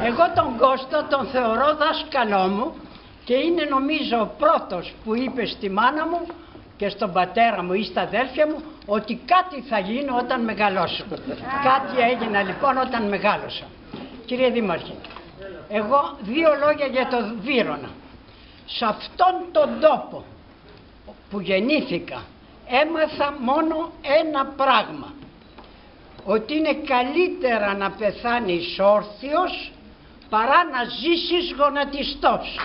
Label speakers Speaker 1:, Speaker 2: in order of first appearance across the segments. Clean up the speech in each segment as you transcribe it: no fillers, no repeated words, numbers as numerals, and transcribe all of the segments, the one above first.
Speaker 1: Εγώ τον Κώστα τον θεωρώ δάσκαλό μου και είναι νομίζω ο πρώτος που είπε στη μάνα μου και στον πατέρα μου ή στα αδέλφια μου ότι κάτι θα γίνω όταν μεγαλώσω. Κάτι έγινα λοιπόν όταν μεγάλωσα. Κύριε Δήμαρχε, εγώ δύο λόγια για το Βύρωνα. Σε αυτόν τον τόπο που γεννήθηκα έμαθα μόνο ένα πράγμα, ότι είναι καλύτερα να πεθάνεις όρθιος παρά να ζήσεις γονατιστός.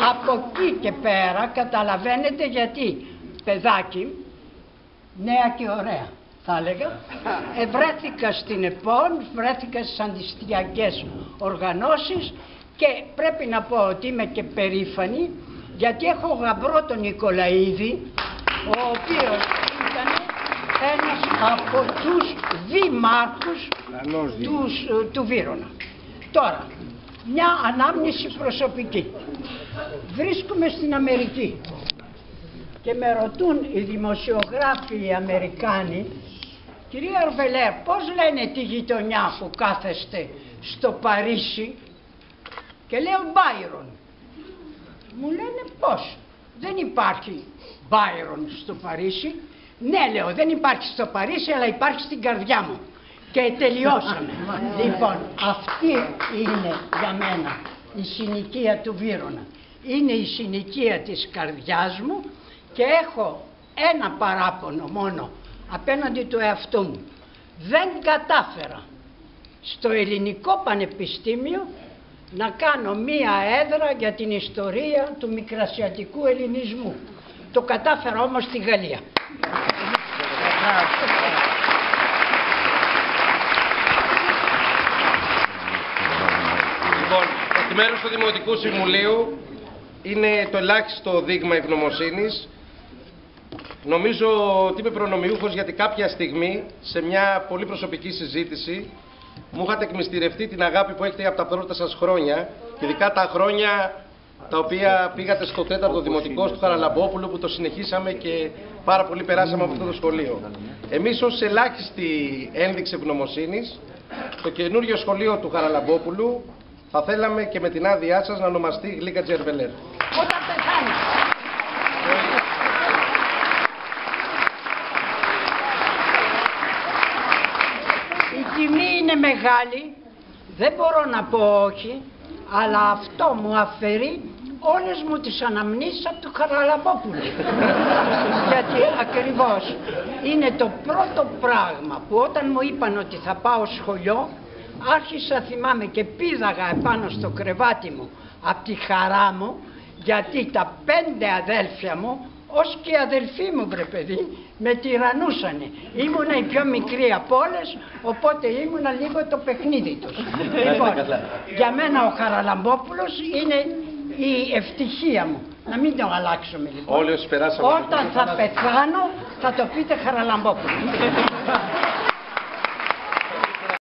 Speaker 1: Από εκεί και πέρα καταλαβαίνετε γιατί, παιδάκι, νέα και ωραία θα έλεγα, βρέθηκα στην ΕΠΟΝ, βρέθηκα στις αντιστοιχιακές οργανώσεις και πρέπει να πω ότι είμαι και περήφανη γιατί έχω γαμπρό τον Νικολαίδη, ο οποίος ήταν ένας από τους δημάρχους του Βύρωνα. Τώρα, μια ανάμνηση προσωπική. Βρίσκομαι στην Αμερική και με ρωτούν οι δημοσιογράφοι οι Αμερικάνοι, κυρία Αρβελέρ, πώς λένε τη γειτονιά που κάθεστε στο Παρίσι? Και λέω Μπάιρον. Μου λένε πώς? Δεν υπάρχει Μπάιρον στο Παρίσι. Ναι, λέω, δεν υπάρχει στο Παρίσι, αλλά υπάρχει στην καρδιά μου. Και τελειώσαμε. Λοιπόν, αυτή είναι για μένα η συνοικία του Βύρωνα. Είναι η συνοικία της καρδιάς μου και έχω ένα παράπονο μόνο απέναντι του εαυτού μου. Δεν κατάφερα στο Ελληνικό Πανεπιστήμιο να κάνω μία έδρα για την ιστορία του μικρασιατικού ελληνισμού. Το κατάφερα όμως στη Γαλλία.
Speaker 2: Λοιπόν, εκ μέρους του Δημοτικού Συμβουλίου είναι το ελάχιστο δείγμα ευγνωμοσύνης. Νομίζω ότι είμαι προνομιούχος γιατί κάποια στιγμή σε μια πολύ προσωπική συζήτηση μου είχατε εκμυστηρευτεί την αγάπη που έχετε από τα πρώτα σας χρόνια και ειδικά τα χρόνια τα οποία πήγατε στο 4ο Δημοτικό του Χαραλαμπόπουλου που το συνεχίσαμε και πάρα πολύ περάσαμε από αυτό το σχολείο. Εμείς ως ελάχιστη ένδειξη ευγνωμοσύνης το καινούριο σχολείο του Χαραλαμπόπουλου θα θέλαμε και με την άδειά σας να ονομαστεί Γλίκα Τζερβελέρ.
Speaker 1: Όταν πεθάνει. Η τιμή είναι μεγάλη, δεν μπορώ να πω όχι, αλλά αυτό μου αφαιρεί όλες μου τις αναμνήσεις από του Χαραλαμπόπουλου. Γιατί ακριβώς είναι το πρώτο πράγμα που όταν μου είπαν ότι θα πάω σχολείο, άρχισα θυμάμαι και πήδαγα επάνω στο κρεβάτι μου από τη χαρά μου, γιατί τα 5 αδέλφια μου, ως και οι αδελφοί μου βρε παιδί, με τυραννούσανε. Ήμουνα η πιο μικρή από όλες, οπότε ήμουνα λίγο το παιχνίδι τους. Λοιπόν, για μένα ο Χαραλαμπόπουλος είναι η ευτυχία μου. Να μην το αλλάξουμε λοιπόν.
Speaker 2: Όλοι όσοι περάσαμε.
Speaker 1: Όταν θα πεθάνω θα το πείτε Χαραλαμπόπουλο.